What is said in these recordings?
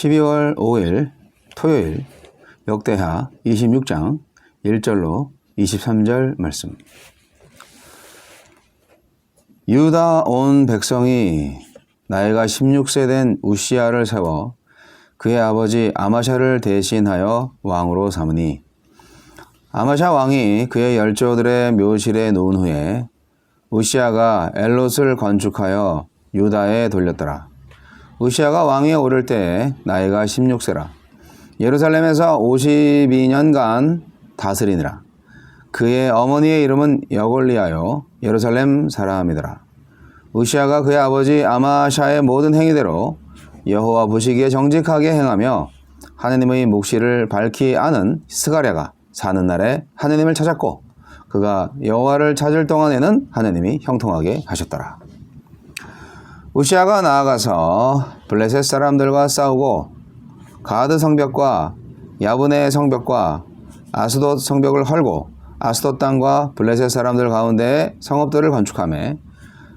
12월 5일 토요일 역대하 26장 1절로 23절 말씀. 유다 온 백성이 나이가 16세 된 우시야를 세워 그의 아버지 아마샤를 대신하여 왕으로 삼으니 아마샤 왕이 그의 열조들의 묘실에 놓은 후에 우시야가 엘롯을 건축하여 유다에 돌렸더라. 우시야가 왕위에 오를 때 나이가 16세라. 예루살렘에서 52년간 다스리니라. 그의 어머니의 이름은 여골리하여 예루살렘 사람이더라. 우시야가 그의 아버지 아마샤의 모든 행위대로 여호와 보시기에 정직하게 행하며 하느님의 묵시를 밝히 아는 스가랴가 사는 날에 하느님을 찾았고 그가 여호와를 찾을 동안에는 하느님이 형통하게 하셨더라. 우시야가 나아가서 블레셋 사람들과 싸우고 가드 성벽과 야브네 성벽과 아스돗 성벽을 헐고 아스돗 땅과 블레셋 사람들 가운데 성읍들을 건축하며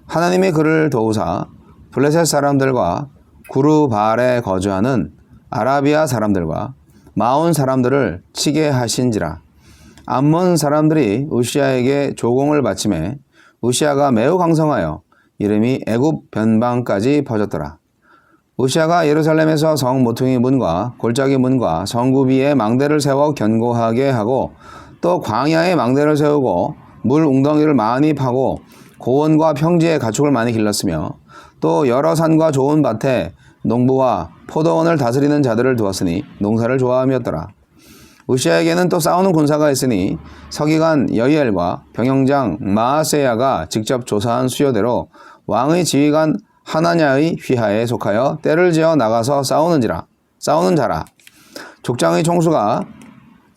하나님이 그를 도우사 블레셋 사람들과 구르바알에 거주하는 아라비아 사람들과 마온 사람들을 치게 하신지라. 암몬 사람들이 우시야에게 조공을 바치매 우시야가 매우 강성하여 이름이 애굽 변방까지 퍼졌더라. 우시야가 예루살렘에서 성 모퉁이 문과 골짜기 문과 성구비에 망대를 세워 견고하게 하고 또 광야에 망대를 세우고 물 웅덩이를 많이 파고 고원과 평지에 가축을 많이 길렀으며 또 여러 산과 좋은 밭에 농부와 포도원을 다스리는 자들을 두었으니 농사를 좋아함이었더라. 우시야에게는 또 싸우는 군사가 있으니 서기관 여이엘과 병영장 마아세야가 직접 조사한 수요대로 왕의 지휘관 하나냐의 휘하에 속하여 때를 지어 나가서 싸우는 자라. 족장의 총수가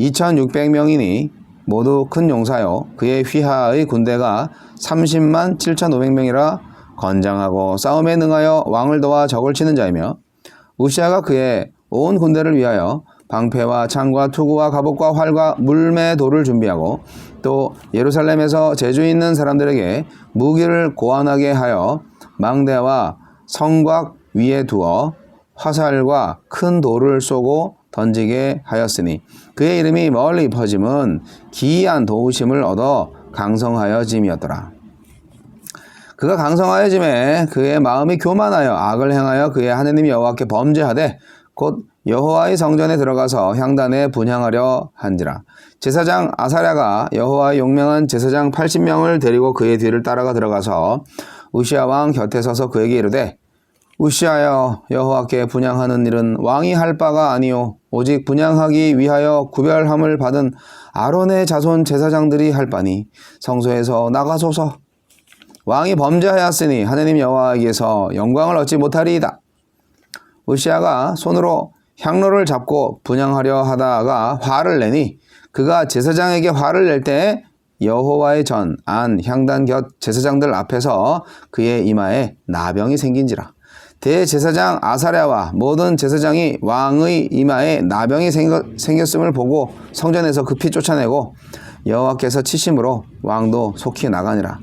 2600명이니 모두 큰 용사요 그의 휘하의 군대가 30만 7500명이라 건장하고 싸움에 능하여 왕을 도와 적을 치는 자이며 우시야가 그의 온 군대를 위하여 방패와 창과 투구와 갑옷과 활과 물매도를 준비하고 또 예루살렘에서 재주 있는 사람들에게 무기를 고안하게 하여 망대와 성곽 위에 두어 화살과 큰 돌을 쏘고 던지게 하였으니 그의 이름이 멀리 퍼짐은 기이한 도우심을 얻어 강성하여짐이었더라. 그가 강성하여짐에 그의 마음이 교만하여 악을 행하여 그의 하느님 여호와께 범죄하되 곧 여호와의 성전에 들어가서 향단에 분향하려 한지라. 제사장 아사랴가 여호와의 용맹한 제사장 80명을 데리고 그의 뒤를 따라가 들어가서 우시야 왕 곁에 서서 그에게 이르되 우시야여 여호와께 분향하는 일은 왕이 할 바가 아니요 오직 분향하기 위하여 구별함을 받은 아론의 자손 제사장들이 할 바니 성소에서 나가소서. 왕이 범죄하였으니 하느님 여호와에게서 영광을 얻지 못하리이다. 우시야가 손으로 향로를 잡고 분향하려 하다가 화를 내니 그가 제사장에게 화를 낼 때 여호와의 전 안 향단 곁 제사장들 앞에서 그의 이마에 나병이 생긴지라. 대제사장 아사랴와 모든 제사장이 왕의 이마에 나병이 생겼음을 보고 성전에서 급히 쫓아내고 여호와께서 치심으로 왕도 속히 나가니라.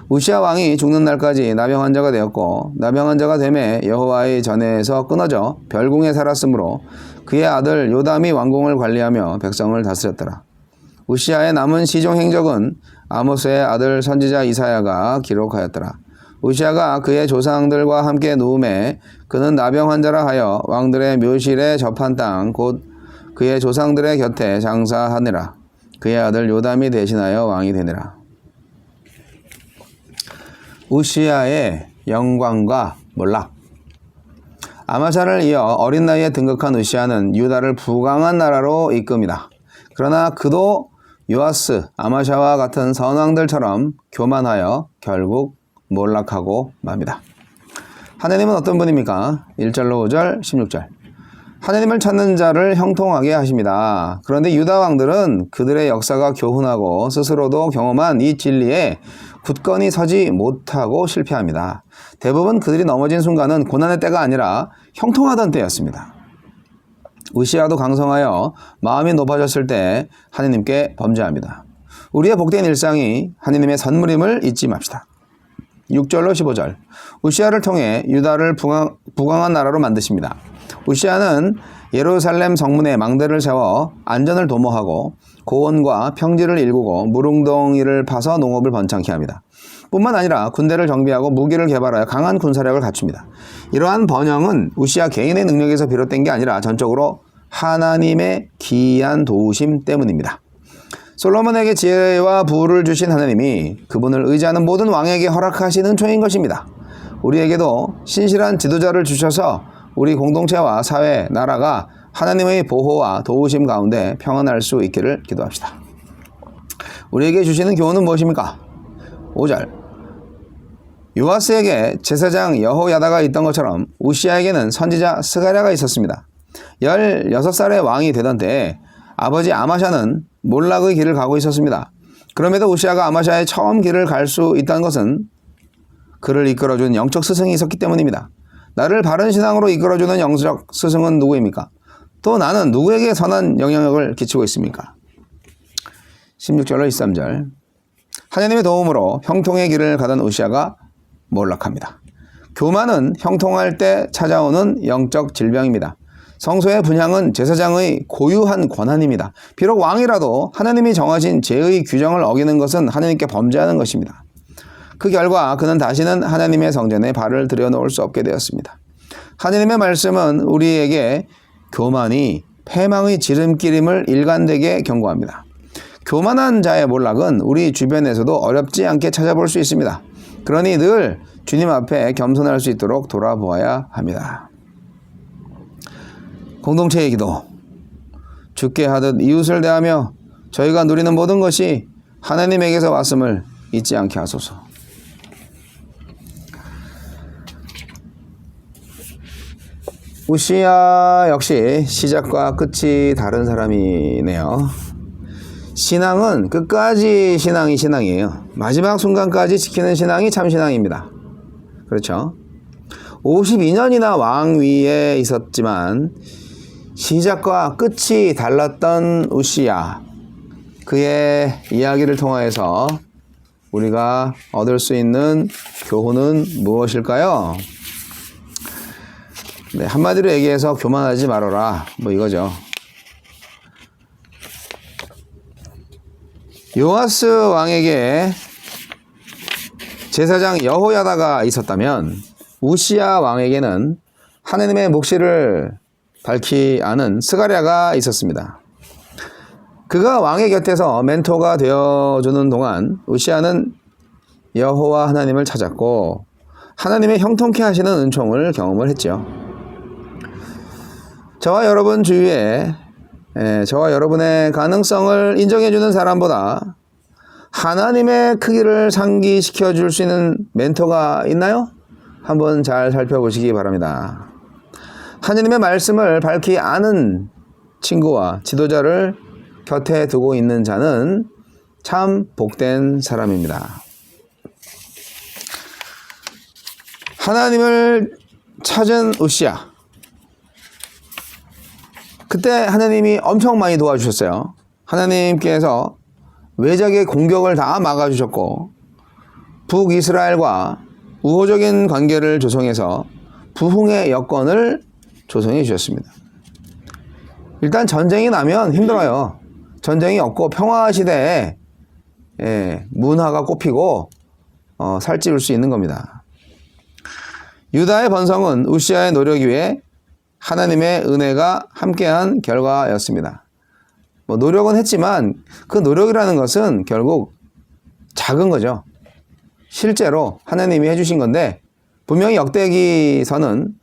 우시야 왕이 죽는 날까지 나병 환자가 되었고 나병 환자가 되매 여호와의 전에서 끊어져 별궁에 살았으므로 그의 아들 요담이 왕궁을 관리하며 백성을 다스렸더라. 우시야의 남은 시종 행적은 아모스의 아들 선지자 이사야가 기록하였더라. 우시야가 그의 조상들과 함께 누움에 그는 나병 환자라 하여 왕들의 묘실에 접한 땅 곧 그의 조상들의 곁에 장사하니라. 그의 아들 요담이 대신하여 왕이 되니라. 우시야의 영광과 몰락. 아마샤를 이어 어린 나이에 등극한 우시야는 유다를 부강한 나라로 이끕니다. 그러나 그도 요아스, 아마샤와 같은 선왕들처럼 교만하여 결국 몰락하고 맙니다. 하느님은 어떤 분입니까? 1절로 5절, 16절. 하느님을 찾는 자를 형통하게 하십니다. 그런데 유다 왕들은 그들의 역사가 교훈하고 스스로도 경험한 이 진리에 굳건히 서지 못하고 실패합니다. 대부분 그들이 넘어진 순간은 고난의 때가 아니라 형통하던 때였습니다. 우시야도 강성하여 마음이 높아졌을 때 하느님께 범죄합니다. 우리의 복된 일상이 하느님의 선물임을 잊지 맙시다. 6절로 15절. 우시야를 통해 유다를 부강한 나라로 만드십니다. 우시아는 예루살렘 성문에 망대를 세워 안전을 도모하고 고원과 평지를 일구고 무릉덩이를 파서 농업을 번창케 합니다. 뿐만 아니라 군대를 정비하고 무기를 개발하여 강한 군사력을 갖춥니다. 이러한 번영은 우시아 개인의 능력에서 비롯된 게 아니라 전적으로 하나님의 기이한 도우심 때문입니다. 솔로몬에게 지혜와 부를 주신 하나님이 그분을 의지하는 모든 왕에게 허락하신 은총인 것입니다. 우리에게도 신실한 지도자를 주셔서 우리 공동체와 사회, 나라가 하나님의 보호와 도우심 가운데 평안할 수 있기를 기도합시다. 우리에게 주시는 교훈은 무엇입니까? 5절. 요아스에게 제사장 여호야다가 있던 것처럼 우시아에게는 선지자 스가랴가 있었습니다. 16살의 왕이 되던 때에 아버지 아마샤는 몰락의 길을 가고 있었습니다. 그럼에도 우시아가 아마샤의 처음 길을 갈 수 있다는 것은 그를 이끌어준 영적 스승이 있었기 때문입니다. 나를 바른 신앙으로 이끌어주는 영적 스승은 누구입니까? 또 나는 누구에게 선한 영향력을 끼치고 있습니까? 16절로 23절. 하나님의 도움으로 형통의 길을 가던 우시아가 몰락합니다. 교만은 형통할 때 찾아오는 영적 질병입니다. 성소의 분향은 제사장의 고유한 권한입니다. 비록 왕이라도 하나님이 정하신 제의 규정을 어기는 것은 하나님께 범죄하는 것입니다. 그 결과 그는 다시는 하나님의 성전에 발을 들여놓을 수 없게 되었습니다. 하나님의 말씀은 우리에게 교만이 패망의 지름길임을 일관되게 경고합니다. 교만한 자의 몰락은 우리 주변에서도 어렵지 않게 찾아볼 수 있습니다. 그러니 늘 주님 앞에 겸손할 수 있도록 돌아보아야 합니다. 공동체의 기도. 주께 하듯 이웃을 대하며 저희가 누리는 모든 것이 하나님에게서 왔음을 잊지 않게 하소서. 우시아 역시 시작과 끝이 다른 사람이네요. 신앙은 끝까지 신앙이 신앙이에요. 마지막 순간까지 지키는 신앙이 참 신앙입니다. 그렇죠? 52년이나 왕위에 있었지만 시작과 끝이 달랐던 우시아, 그의 이야기를 통하여서 우리가 얻을 수 있는 교훈은 무엇일까요? 네, 한마디로 얘기해서 교만하지 말아라, 뭐 이거죠. 요아스 왕에게 제사장 여호야다가 있었다면 우시아 왕에게는 하나님의 묵시를 밝히 아는 스가랴가 있었습니다. 그가 왕의 곁에서 멘토가 되어주는 동안 우시아는 여호와 하나님을 찾았고 하나님의 형통케 하시는 은총을 경험을 했죠. 저와 여러분 주위에 저와 여러분의 가능성을 인정해주는 사람보다 하나님의 크기를 상기시켜 줄 수 있는 멘토가 있나요? 한번 잘 살펴보시기 바랍니다. 하나님의 말씀을 밝히 아는 친구와 지도자를 곁에 두고 있는 자는 참 복된 사람입니다. 하나님을 찾은 우시아. 그때 하나님이 엄청 많이 도와주셨어요. 하나님께서 외적의 공격을 다 막아주셨고 북이스라엘과 우호적인 관계를 조성해서 부흥의 여건을 조성해 주셨습니다. 일단 전쟁이 나면 힘들어요. 전쟁이 없고 평화 시대에 문화가 꽃피고 살찌울 수 있는 겁니다. 유다의 번성은 우시아의 노력 위에 하나님의 은혜가 함께한 결과였습니다. 노력은 했지만 그 노력이라는 것은 결국 작은 거죠. 실제로 하나님이 해주신 건데 분명히 역대기서는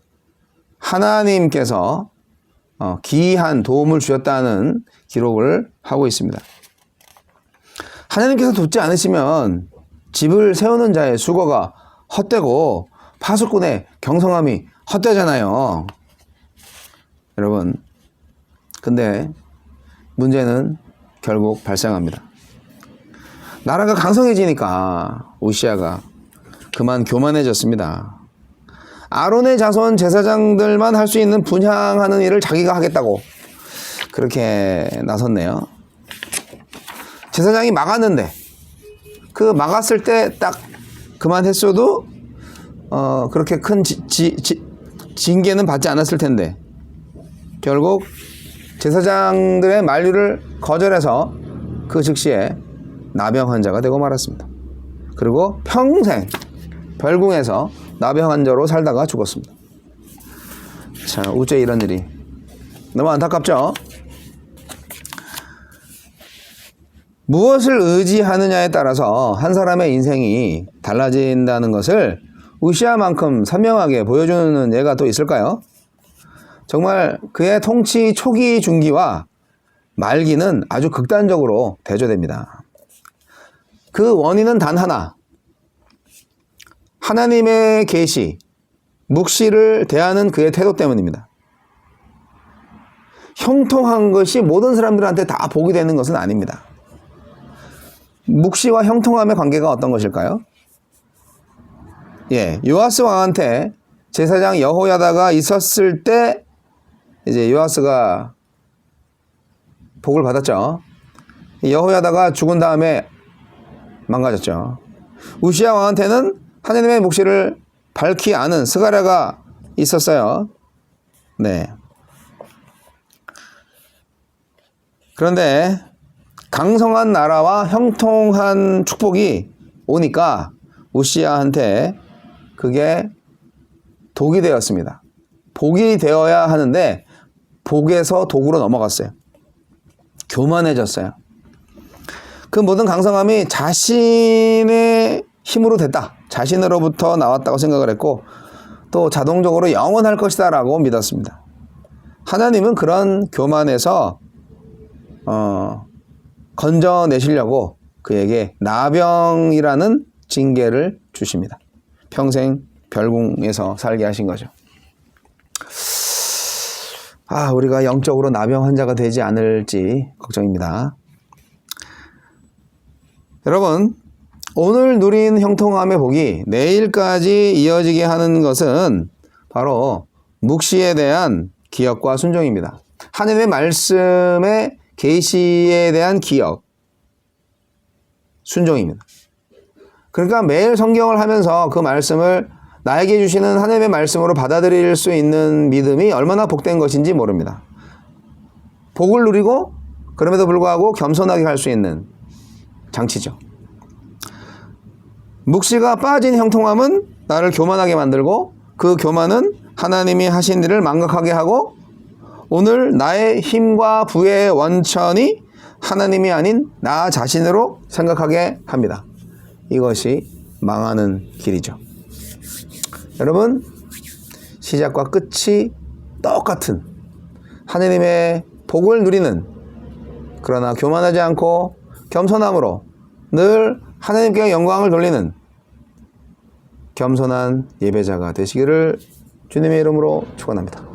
하나님께서 기이한 도움을 주셨다는 기록을 하고 있습니다. 하나님께서 돕지 않으시면 집을 세우는 자의 수고가 헛되고 파수꾼의 경성함이 헛되잖아요. 여러분, 근데 문제는 결국 발생합니다. 나라가 강성해지니까 우시아가 그만 교만해졌습니다. 아론의 자손 제사장들만 할 수 있는 분향하는 일을 자기가 하겠다고 그렇게 나섰네요. 제사장이 막았는데 그 막았을 때 딱 그만했어도 그렇게 큰 징계는 받지 않았을 텐데 결국 제사장들의 만류를 거절해서 그 즉시에 나병 환자가 되고 말았습니다. 그리고 평생 별궁에서 나병 환자로 살다가 죽었습니다. 자, 어째 이런 일이. 너무 안타깝죠? 무엇을 의지하느냐에 따라서 한 사람의 인생이 달라진다는 것을 우시아만큼 선명하게 보여주는 예가 또 있을까요? 정말 그의 통치 초기 중기와 말기는 아주 극단적으로 대조됩니다. 그 원인은 단 하나. 하나님의 계시, 묵시를 대하는 그의 태도 때문입니다. 형통한 것이 모든 사람들한테 다 복이 되는 것은 아닙니다. 묵시와 형통함의 관계가 어떤 것일까요? 요아스 왕한테 제사장 여호야다가 있었을 때 이제 요아스가 복을 받았죠. 여호야다가 죽은 다음에 망가졌죠. 우시야 왕한테는 하나님의 묵시를 밝히 아는 스가랴가 있었어요. 네. 그런데 강성한 나라와 형통한 축복이 오니까 우시야한테 그게 독이 되었습니다. 복이 되어야 하는데 복에서 독으로 넘어갔어요. 교만해졌어요. 그 모든 강성함이 자신의 힘으로 됐다. 자신으로부터 나왔다고 생각을 했고 또 자동적으로 영원할 것이다 라고 믿었습니다. 하나님은 그런 교만에서 건져내시려고 그에게 나병이라는 징계를 주십니다. 평생 별궁에서 살게 하신 거죠. 우리가 영적으로 나병 환자가 되지 않을지 걱정입니다. 여러분, 오늘 누린 형통함의 복이 내일까지 이어지게 하는 것은 바로 묵시에 대한 기억과 순종입니다. 하나님의 말씀의 계시에 대한 기억, 순종입니다. 그러니까 매일 성경을 하면서 그 말씀을 나에게 주시는 하나님의 말씀으로 받아들일 수 있는 믿음이 얼마나 복된 것인지 모릅니다. 복을 누리고 그럼에도 불구하고 겸손하게 갈 수 있는 장치죠. 묵시가 빠진 형통함은 나를 교만하게 만들고 그 교만은 하나님이 하신 일을 망각하게 하고 오늘 나의 힘과 부의 원천이 하나님이 아닌 나 자신으로 생각하게 합니다. 이것이 망하는 길이죠. 여러분, 시작과 끝이 똑같은 하나님의 복을 누리는, 그러나 교만하지 않고 겸손함으로 늘 하나님께 영광을 돌리는 겸손한 예배자가 되시기를 주님의 이름으로 축원합니다.